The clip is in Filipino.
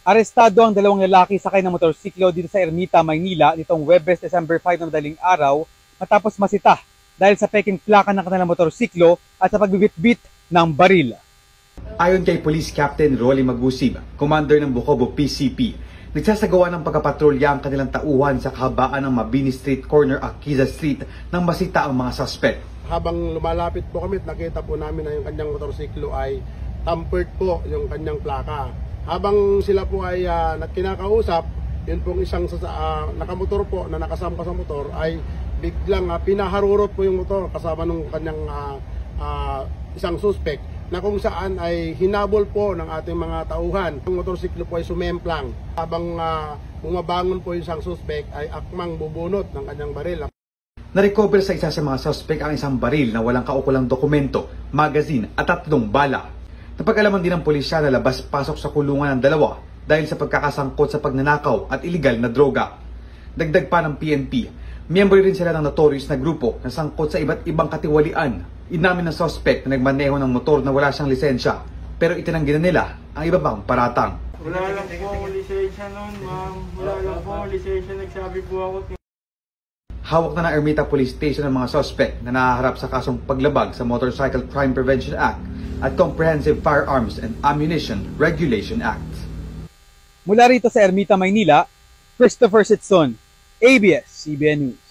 Arestado ang dalawang lalaki sakay ng motorsiklo dito sa Ermita, Maynila nitong Huwebes, December 5 ng madaling araw matapos masita dahil sa peking plaka ng kanilang motorsiklo at sa pagbibitbit ng baril. Ayon kay Police Captain Rolly Magusib, Commander ng Bukobo PCP, nagsasagawa ng pagkapatrolya ang kanilang tauhan sa kahabaan ng Mabini Street corner Akiza Street nang masita ang mga suspect. Habang lumalapit po kami, nakita po namin na yung kanyang motorsiklo ay tampered po yung kanyang plaka. Habang sila po ay kinakausap, yun pong isang nakamotor po na nakasama sa motor ay biglang pinaharurot po yung motor kasama ng kanyang isang suspect na kung saan ay hinabol po ng ating mga tauhan. Yung motorsiklo po ay sumemplang. Habang bumabangon po yung isang suspect ay akmang bubunot ng kanyang baril. Narecover sa isa sa mga suspect ang isang baril na walang kaukulang dokumento, magazine at 3 bala. Napag-alaman din ng pulisya na labas-pasok sa kulungan ng dalawa dahil sa pagkakasangkot sa pagnanakaw at iligal na droga. Dagdag pa ng PNP, miyembro rin sila ng notorious na grupo na sangkot sa iba't ibang katiwalian. Inamin ng suspect na nagmaneho ng motor na wala siyang lisensya, pero itinanggi na nila ang iba pang paratang. Wala lang po akong lisensya noon, ma'am. Wala lang po akong lisensya, nagsabi po ako. Hawak na ng Ermita Police Station ang mga suspect na nahaharap sa kasong paglabag sa Motorcycle Crime Prevention Act at Comprehensive Firearms and Ammunition Regulation Act. Mula rito sa Ermita, Maynila, Christopher Sitson, ABS-CBN News.